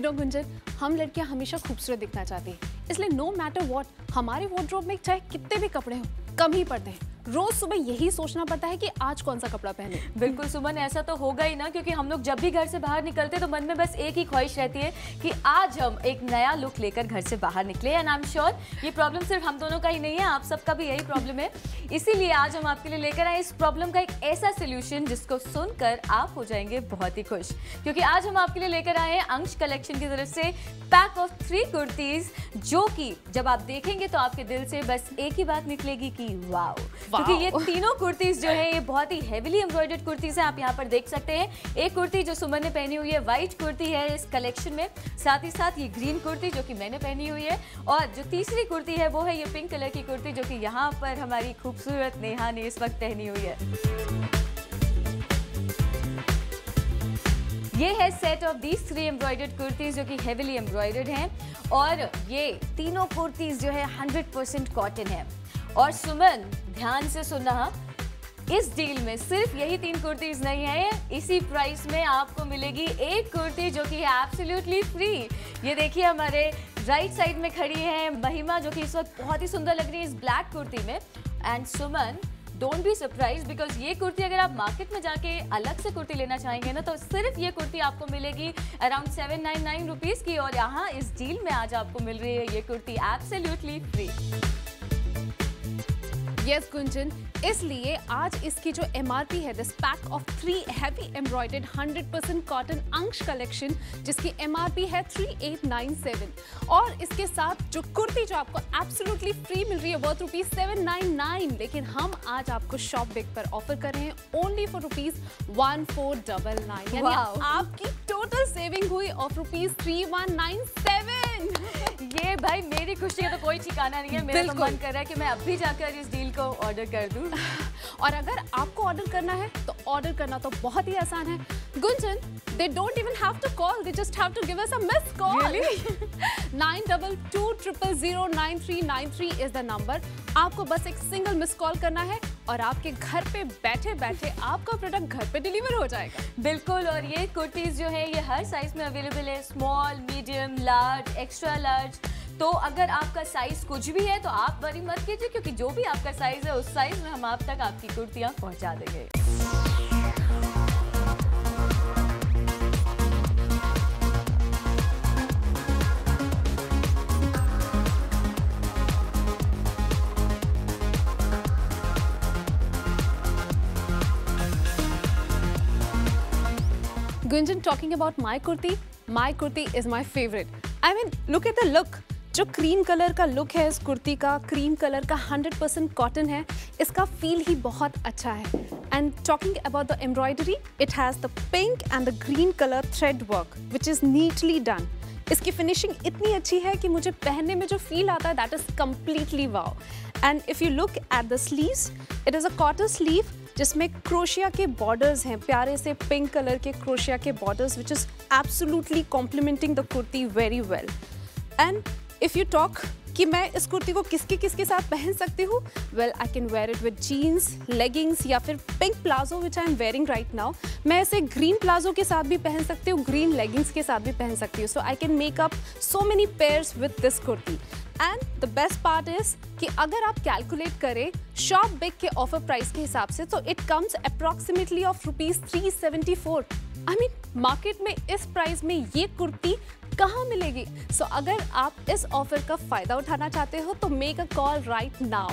गुंजन, हम लड़कियां हमेशा खूबसूरत दिखना चाहती हैं, इसलिए नो मैटर व्हाट हमारे वार्डरोब में चाहे कितने भी कपड़े हो कम ही पड़ते हैं। रोज सुबह यही सोचना पड़ता है कि आज कौन सा कपड़ा पहने। बिल्कुल सुमन, ऐसा तो होगा ही ना, क्योंकि हम लोग जब भी घर से बाहर निकलते तो मन में बस एक ही ख्वाहिश रहती है कि आज हम एक नया लुक लेकर घर से बाहर निकले। एंड आई एम श्योर ये प्रॉब्लम सिर्फ हम दोनों का ही नहीं है, आप सबका भी यही प्रॉब्लम है। इसीलिए आज हम आपके लिए लेकर आए इस प्रॉब्लम का एक ऐसा सोल्यूशन जिसको सुनकर आप हो जाएंगे बहुत ही खुश, क्योंकि आज हम आपके लिए लेकर आए हैं अंश कलेक्शन की तरफ से पैक ऑफ 3 कुर्तीज, जो कि जब आप देखेंगे तो आपके दिल से बस एक ही बात निकलेगी कि वाओ। क्योंकि ये तीनों कुर्तीज जो है ये बहुत ही हेवीली एम्ब्रॉयडर्ड कुर्तीज हैं। आप यहाँ पर देख सकते हैं एक कुर्ती जो सुमन ने पहनी हुई है, व्हाइट कुर्ती है इस कलेक्शन में, साथ ही साथ ये ग्रीन कुर्ती जो कि मैंने पहनी हुई है, और जो तीसरी कुर्ती है वो है ये पिंक कलर की कुर्ती जो कि यहाँ पर हमारी खूबसूरत नेहा ने इस वक्त पहनी हुई है। ये है set of these 3 embroidered kurtis जो कि हेवीली एम्ब्रॉयडर्ड हैं, और ये तीनों कुर्तीज जो है 100% कॉटन है। और सुमन ध्यान से सुनना, इस डील में सिर्फ यही 3 कुर्तीज नहीं है, इसी प्राइस में आपको मिलेगी एक कुर्ती जो कि है एब्सोल्युटली फ्री। ये देखिए हमारे राइट साइड में खड़ी है महिमा, जो कि इस वक्त बहुत ही सुंदर लग रही है इस ब्लैक कुर्ती में। And Suman, don't be surprise, because ये कुर्ती अगर आप मार्केट में जाके अलग से कुर्ती लेना चाहेंगे ना, तो सिर्फ ये कुर्ती आपको मिलेगी अराउंड 799 रुपीज़ की, और यहाँ इस डील में आज आपको मिल रही है ये kurti absolutely free. Yes Gunjan, इसलिए आज इसकी जो MRP है, this pack of 3 heavy embroidered 100% cotton अंश कलेक्शन, जिसकी MRP है 3897, और इसके साथ जो कुर्ती जो आपको एब्सोल्युटली फ्री मिल रही है वर्थ ₹799, लेकिन हम आज आपको शॉप बिग पर ऑफर कर रहे हैं ओनली फॉर ₹1499, यानी आपकी टोटल सेविंग हुई ऑफ ₹3197। ये भाई मेरी खुशी का तो कोई ठिकाना नहीं है, मेरा तो मन कर रहा है कि मैं अभी जाकर इस डील को ऑर्डर कर दूं। और अगर आपको ऑर्डर करना है तो ऑर्डर करना तो बहुत ही आसान है Gunjan, they don't even have to call, they just have to give us a missed call. Really? 9220009393 is the number. आपको बस एक सिंगल मिस कॉल करना है और आपके घर पे बैठे बैठे आपका प्रोडक्ट घर पे डिलीवर हो जाएगा। बिल्कुल, और ये कुर्तीज जो है ये हर साइज में अवेलेबल है, small, medium, large, extra large. तो अगर आपका साइज कुछ भी है तो आप वरी मत कीजिए, क्योंकि जो भी आपका साइज है उस साइज में हम आप तक आपकी कुर्तियां पहुंचा देंगे। Gunjan, talking about my kurti is my favorite. I mean, look at the look. जो क्रीम कलर का लुक है इस कुर्ती का, क्रीम कलर का 100% कॉटन है, इसका फील ही बहुत अच्छा है। And talking about the embroidery, it has the pink and the green colour thread work which is neatly done. इसकी फिनिशिंग इतनी अच्छी है कि मुझे पहनने में जो फील आता है that is completely wow. And if you look at the sleeves, it is a cotton sleeve जिसमें क्रोशिया के बॉर्डर्स हैं, प्यारे से पिंक कलर के क्रोशिया के borders, which is absolutely complementing the kurti very well. And if you talk कि मैं इस कुर्ती को किसके साथ पहन सकती हूँ, well I can wear it with jeans, leggings या फिर pink palazzo which I am wearing right now. मैं इसे ग्रीन प्लाजो के साथ भी पहन सकती हूँ, ग्रीन लेगिंग्स के साथ भी पहन सकती हूँ। So I can make up so many pairs with this kurti. And the best part is कि अगर आप कैलकुलेट करें शॉप बिग के ऑफर प्राइस के हिसाब से, तो it comes approximately of ₹374। I mean market में इस प्राइस में ये कुर्ती कहाँ मिलेगी? सो अगर आप इस ऑफर का फायदा उठाना चाहते हो तो make a call right now.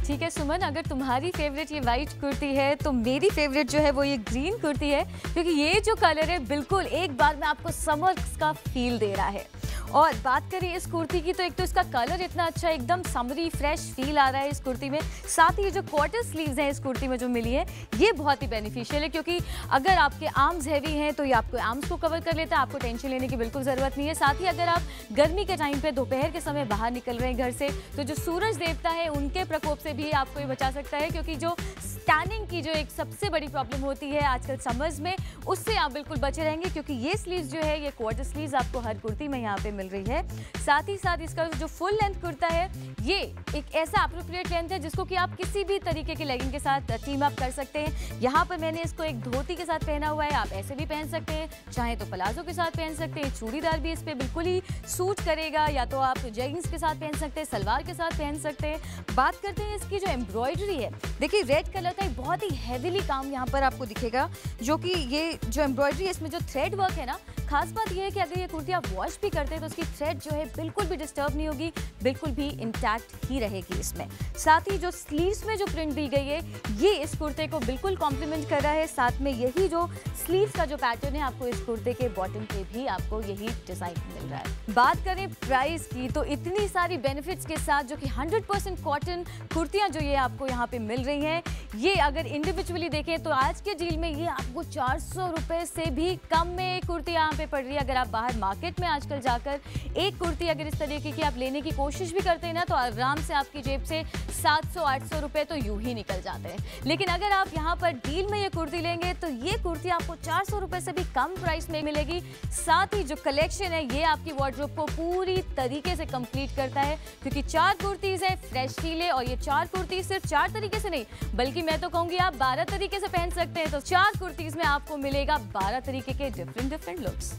ठीक है सुमन, अगर तुम्हारी फेवरेट ये वाइट कुर्ती है तो मेरी फेवरेट जो है वो ये ग्रीन कुर्ती है, क्योंकि ये जो कलर है बिल्कुल एक बार में आपको समर का फील दे रहा है। और बात करें इस कुर्ती की, तो एक तो इसका कलर इतना अच्छा है, एकदम समरी फ्रेश फील आ रहा है इस कुर्ती में। साथ ही ये जो क्वार्टर स्लीव्स हैं इस कुर्ती में जो मिली है ये बहुत ही बेनिफिशियल है, क्योंकि अगर आपके आर्म्स हैवी हैं तो ये आपको आर्म्स को कवर कर लेता है, आपको टेंशन लेने की बिल्कुल ज़रूरत नहीं है। साथ ही अगर आप गर्मी के टाइम पे दोपहर के समय बाहर निकल रहे हैं घर से, तो जो सूरज देवता है उनके प्रकोप से भी आपको ये बचा सकता है, क्योंकि जो टैनिंग की जो एक सबसे बड़ी प्रॉब्लम होती है आजकल समर्स में, उससे आप बिल्कुल बचे रहेंगे, क्योंकि ये स्लीव्स जो है ये क्वार्टर स्लीव्स आपको हर कुर्ती में यहाँ पे मिल रही है। साथ ही साथ इसका जो फुल लेंथ कुर्ता है ये एक ऐसा अप्रोप्रिएट लेंथ है जिसको कि आप किसी भी तरीके के लेगिंग के साथ टीम अप कर सकते हैं। यहाँ पर मैंने इसको एक धोती के साथ पहना हुआ है, आप ऐसे भी पहन सकते हैं, चाहे तो प्लाजो के साथ पहन सकते हैं, चूड़ीदार भी इस पर बिल्कुल ही सूट करेगा, या तो आप जेगिंग्स के साथ पहन सकते हैं, सलवार के साथ पहन सकते हैं। बात करते हैं इसकी जो एम्ब्रॉयडरी है, देखिए रेड कलर का एक बहुत ही हैवीली काम यहाँ पर आपको दिखेगा, जो कि ये जो एम्ब्रॉयडरी है इसमें जो थ्रेड वर्क है ना, खास बात यह है कि अगर ये कुर्ती आप वॉश भी करते हैं तो उसकी थ्रेड जो है बिल्कुल भी डिस्टर्ब नहीं होगी, बिल्कुल भी इंटैक्ट ही रहेगी इसमें। साथ ही जो स्लीव्स में जो प्रिंट दी गई है ये इस कुर्ते को बिल्कुल कॉम्प्लीमेंट कर रहा है। साथ में यही जो स्लीव्स का जो पैटर्न है आपको इस कुर्ते के बॉटम पे भी आपको यही डिजाइन मिल रहा है। बात करें प्राइस की तो इतनी सारी बेनिफिट्स के साथ जो कि 100% कॉटन कुर्तियां जो ये आपको यहाँ पे मिल रही हैं, ये अगर इंडिविजुअली देखें तो आज के डील में ये आपको 400 रुपए से भी कम में एक कुर्ती यहाँ पे पड़ रही है। अगर आप बाहर मार्केट में आजकल जाकर एक कुर्ती अगर इस तरीके की आप लेने की कोशिश भी करते हैं ना तो आराम से आपकी जेब से 700-800 रुपए तो यूं ही निकल जाते हैं। लेकिन अगर आप यहाँ पर डील में ये कुर्ती लेंगे तो ये कुर्ती आपको 400 रुपए से भी कम प्राइस में मिलेगी। साथ ही जो कलेक्शन है ये आपकी वार्डरोब को पूरी तरीके से कंप्लीट करता है, क्योंकि 4 कुर्तीज है फ्रेश फील है, और ये 4 कुर्तीज सिर्फ 4 तरीके से नहीं बल्कि मैं तो कहूंगी आप 12 तरीके से पहन सकते हैं। तो 4 कुर्तीज में आपको मिलेगा 12 तरीके के डिफरेंट लुक्स।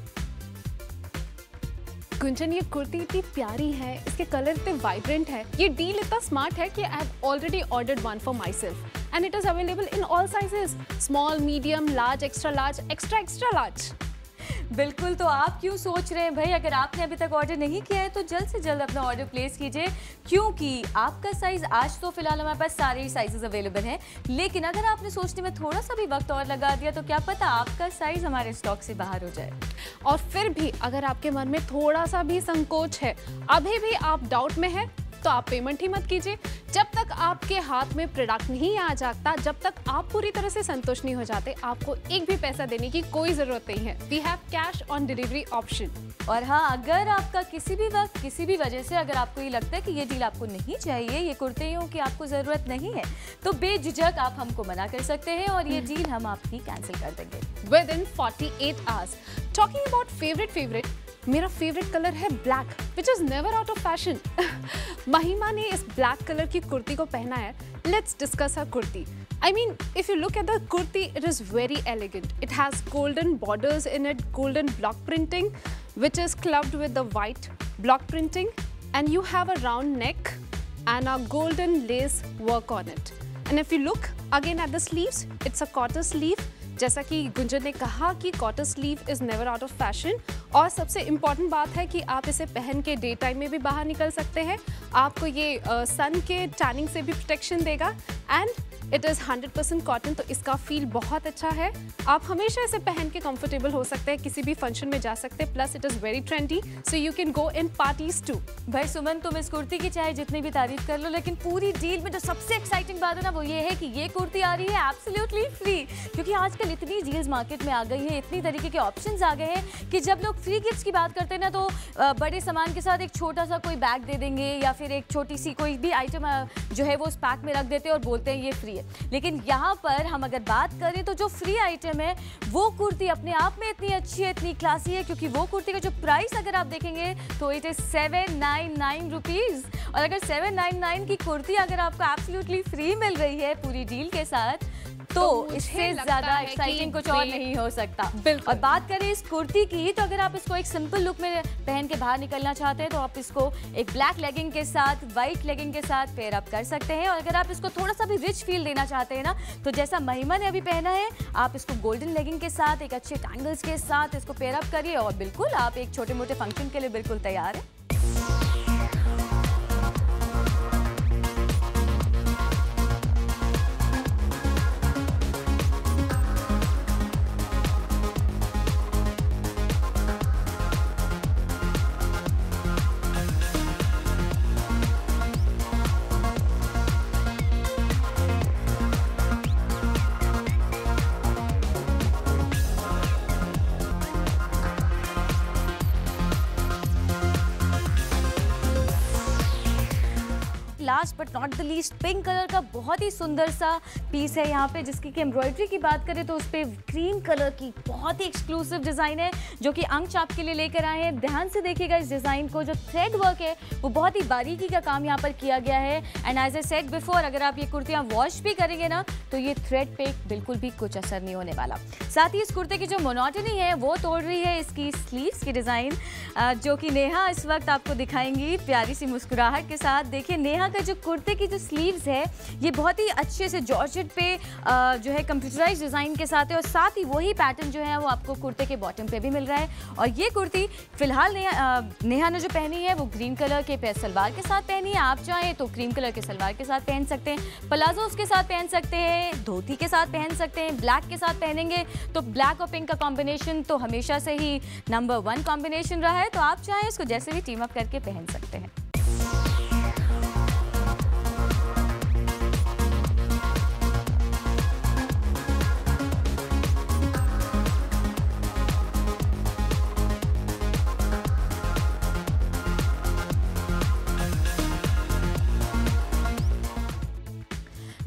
गुंजन, ये कुर्ती इतनी प्यारी है, इसके कलर इतने वाइब्रेंट है, ये डील इतना स्मार्ट है कि I have already ordered one for my self and it is available in all sizes, small, medium, large, extra large, extra large. बिल्कुल, तो आप क्यों सोच रहे हैं भाई, अगर आपने अभी तक ऑर्डर नहीं किया है तो जल्द से जल्द अपना ऑर्डर प्लेस कीजिए, क्योंकि आपका साइज आज तो फिलहाल हमारे पास सारे साइजेस अवेलेबल हैं, लेकिन अगर आपने सोचने में थोड़ा सा भी वक्त और लगा दिया तो क्या पता आपका साइज हमारे स्टॉक से बाहर हो जाए। और फिर भी अगर आपके मन में थोड़ा सा भी संकोच है, अभी भी आप डाउट में है, तो आप पेमेंट ही मत कीजिए। जब तक आपके हाथ में प्रोडक्ट नहीं आ जाता, जब तक आप पूरी तरह से संतुष्ट नहीं हो जाते, आपको एक भी पैसा देने की कोई जरूरत नहीं है। We have cash on delivery option. और हाँ, अगर आपका किसी भी वक्त किसी भी वजह से अगर आपको ये लगता है कि ये डील आपको नहीं चाहिए, ये कुर्तियों की आपको ज़रूरत नहीं है, तो बेझिझक आप हमको मना कर सकते हैं और ये डील हम आपकी कैंसिल कर देंगे with in 48 hours. Talking about favourite, मेरा फेवरेट कलर है black, which is never out of fashion. महिमा ने इस ब्लैक कलर की कुर्ती को पहना है। Let's discuss her kurti. I mean, if you look at the kurti, it is very elegant. It has golden borders in it, golden block printing, which is clubbed with the white block printing, and you have a round neck and a golden lace work on it. And if you look again at the sleeves, it's a quarter sleeve. जैसा कि गुंजन ने कहा कि quarter sleeve is never out of fashion, और सबसे important बात है कि आप इसे पहन के डे टाइम में भी बाहर निकल सकते हैं। आपको ये सन के टैनिंग से भी प्रोटेक्शन देगा एंड इट इज़ 100% कॉटन, तो इसका फील बहुत अच्छा है। आप हमेशा इसे पहन के कंफर्टेबल हो सकते हैं, किसी भी फंक्शन में जा सकते हैं, plus it is very trendy, so you can go in parties too. भाई सुमन, तुम इस कुर्ती की चाहे जितनी भी तारीफ कर लो, लेकिन पूरी डील में जो सबसे एक्साइटिंग बात है ना वो ये है कि ये कुर्ती आ रही है एब्सोल्युटली फ्री, क्योंकि आजकल इतनी डील्स मार्केट में आ गई है, इतनी तरीके के ऑप्शंस आ गए हैं कि जब लोग फ्री गिफ्ट्स की बात करते हैं ना तो बड़े सामान के साथ एक छोटा सा कोई बैग दे देंगे या फिर एक छोटी सी कोई भी आइटम जो है वो उस पैक में रख देते हैं और बोलते हैं ये फ्री है। लेकिन यहाँ पर हम अगर बात करें तो जो फ्री आइटम है वो कुर्ती अपने आप में इतनी अच्छी है, इतनी क्लासी है, क्योंकि वो कुर्ती का जो प्राइस अगर आप देखेंगे तो इट इज 799 रुपीज़। और अगर 799 की कुर्ती अगर आपको एब्सोल्युटली फ्री मिल रही है पूरी डील के साथ, तो इससे ज्यादा एक्साइटिंग कुछ और नहीं हो सकता। और बात करें इस कुर्ती की, तो अगर आप इसको एक सिंपल लुक में पहन के बाहर निकलना चाहते हैं तो आप इसको एक ब्लैक लेगिंग के साथ, व्हाइट लेगिंग के साथ पेयर अप कर सकते हैं। और अगर आप इसको थोड़ा सा भी रिच फील देना चाहते हैं ना, तो जैसा महिमा ने अभी पहना है, आप इसको गोल्डन लेगिंग के साथ एक अच्छे टैंगल्स के साथ इसको पेयर अप करिए और बिल्कुल आप एक छोटे मोटे फंक्शन के लिए बिल्कुल तैयार है। Last but not the least pink colour का बहुत ही सुंदर सा पीस है यहाँ पे, जिसकी कि एम्ब्रॉयडरी की बात करें तो उस पर ग्रीन कलर की बहुत ही एक्सक्लूसिव डिज़ाइन है जो कि अंश आपके लिए लेकर आए हैं। ध्यान से देखिएगा इस डिज़ाइन को, जो थ्रेड वर्क है वो बहुत ही बारीकी का काम यहाँ पर किया गया है। And as I said before, अगर आप ये कुर्तियाँ वॉश भी करेंगे ना तो ये थ्रेड पे बिल्कुल भी कुछ असर नहीं होने वाला। साथ ही इस कुर्ते की जो मोनोटनी है वो तोड़ रही है इसकी स्लीव्स की डिज़ाइन, जो कि नेहा इस वक्त आपको दिखाएंगी प्यारी सी मुस्कुराहट के साथ। देखिए नेहा का जो कुर्ते की जो स्लीव्स है ये बहुत ही अच्छे से जॉर्जेट पे जो है कंप्यूटराइज डिज़ाइन के साथ है, और साथ ही वही पैटर्न जो है वो आपको कुर्ते के बॉटम पे भी मिल रहा है। और ये कुर्ती फिलहाल नेहा ने जो पहनी है वो ग्रीन कलर के सलवार के साथ पहनी है। आप चाहें तो क्रीम कलर के सलवार के साथ पहन सकते हैं, प्लाजो उसके साथ पहन सकते हैं, धोती के साथ पहन सकते हैं, ब्लैक के साथ पहनेंगे तो ब्लैक और पिंक का कॉम्बिनेशन तो हमेशा से ही नंबर 1 कॉम्बिनेशन रहा है, तो आप चाहें इसको जैसे भी टीम अप करके पहन सकते हैं।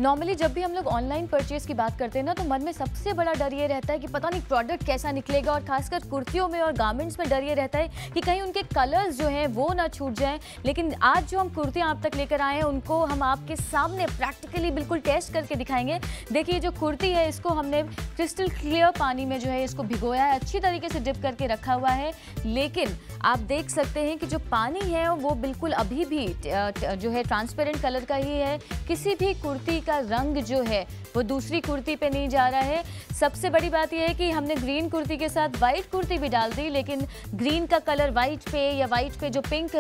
नॉर्मली जब भी हम लोग ऑनलाइन परचेज की बात करते हैं ना तो मन में सबसे बड़ा डर ये रहता है कि पता नहीं प्रोडक्ट कैसा निकलेगा, और खासकर कुर्तियों में और गारमेंट्स में डर ये रहता है कि कहीं उनके कलर्स जो हैं वो ना छूट जाएं। लेकिन आज जो हम कुर्तियाँ आप तक लेकर आए हैं उनको हम आपके सामने प्रैक्टिकली बिल्कुल टेस्ट करके दिखाएंगे। देखिए जो कुर्ती है इसको हमने क्रिस्टल क्लियर पानी में जो है इसको भिगोया है, अच्छी तरीके से डिप करके रखा हुआ है, लेकिन आप देख सकते हैं कि जो पानी है वो बिल्कुल अभी भी जो है ट्रांसपेरेंट कलर का ही है। किसी भी कुर्ती का रंग जो है वो दूसरी कुर्ती पे नहीं जा रहा है। सबसे बड़ी बात यह है कि हमने ग्रीन कुर्ती के साथ वाइट कुर्ती भी डाल दी, लेकिन ग्रीन का कलर वाइट पे या वाइट पे जो पिंक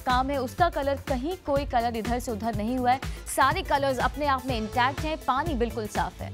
काम है उसका कलर कहीं कोई कलर इधर से उधर नहीं हुआ है। सारे कलर्स अपने आप में इंटैक्ट हैं, पानी बिल्कुल साफ है।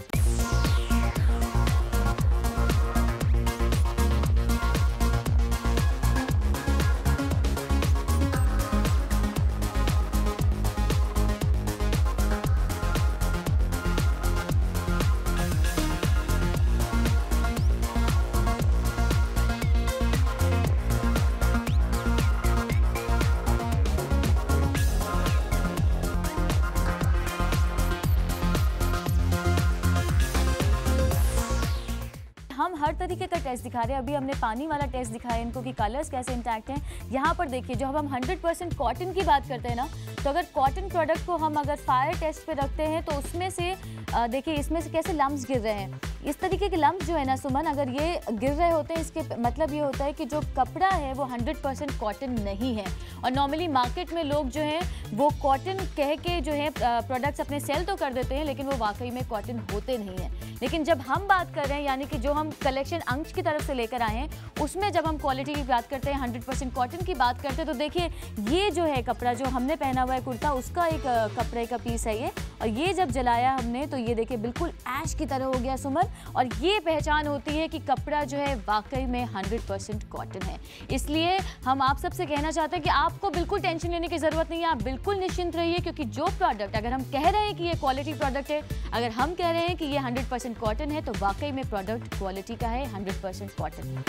हम हर तरीके का टेस्ट दिखा रहे हैं। अभी हमने पानी वाला टेस्ट दिखाया इनको कि कलर्स कैसे इंटैक्ट हैं। यहाँ पर देखिए जो हम 100% कॉटन की बात करते हैं ना, तो अगर कॉटन प्रोडक्ट को हम अगर फायर टेस्ट पे रखते हैं तो उसमें से देखिए इसमें से कैसे लम्स गिर रहे हैं। इस तरीके के लम्स जो है ना सुमन, अगर ये गिर रहे होते हैं इसके मतलब ये होता है कि जो कपड़ा है वो 100% कॉटन नहीं है। और नॉर्मली मार्केट में लोग जो हैं वो कॉटन कह के जो है प्रोडक्ट्स अपने सेल तो कर देते हैं, लेकिन वो वाकई में कॉटन होते नहीं हैं। लेकिन जब हम बात कर रहे हैं यानी कि जो हम कलेक्शन अंश की तरफ से लेकर आए हैं उसमें जब हम क्वालिटी की बात करते हैं, 100% कॉटन की बात करते हैं, तो देखिए ये जो है कपड़ा जो हमने पहना हुआ है कुर्ता उसका एक कपड़े का पीस है ये, और ये जब जलाया हमने तो ये देखिए बिल्कुल ऐश की तरह हो गया सुमन। और ये पहचान होती है कि कपड़ा जो है वाकई में 100% कॉटन है। इसलिए हम आप सबसे कहना चाहते हैं कि आपको बिल्कुल टेंशन लेने की ज़रूरत नहीं है, आप बिल्कुल निश्चिंत रहिए, क्योंकि जो प्रोडक्ट अगर हम कह रहे हैं कि ये क्वालिटी प्रोडक्ट है, अगर हम कह रहे हैं कि ये 100% कॉटन है, तो वाकई में प्रोडक्ट क्वालिटी का है, 100% कॉटन है।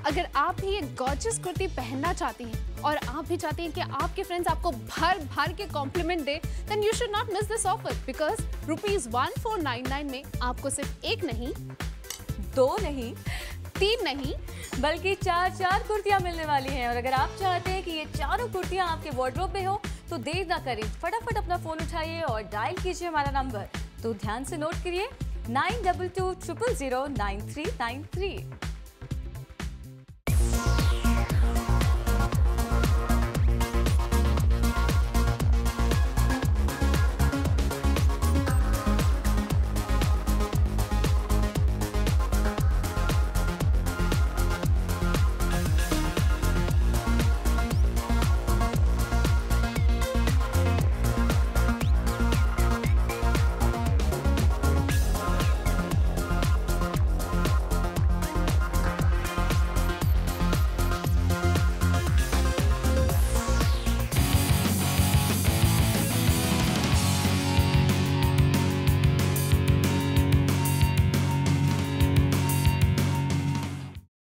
अगर आप भी ये गॉर्जियस कुर्ती पहनना चाहती हैं और आप भी चाहती हैं कि आपके फ्रेंड्स आपको भर भर के कॉम्प्लीमेंट दे, then you should not miss this offer, because ₹1499 में आपको सिर्फ एक नहीं, 2 नहीं, 3 नहीं, बल्कि 4 कुर्तियां मिलने वाली हैं। और अगर आप चाहते हैं कि ये चारों कुर्तियां आपके वार्डरोब में हो तो देर ना करें, फटाफट अपना फ़ोन उठाइए और डायल कीजिए हमारा नंबर। तो ध्यान से नोट करिए 9220009393।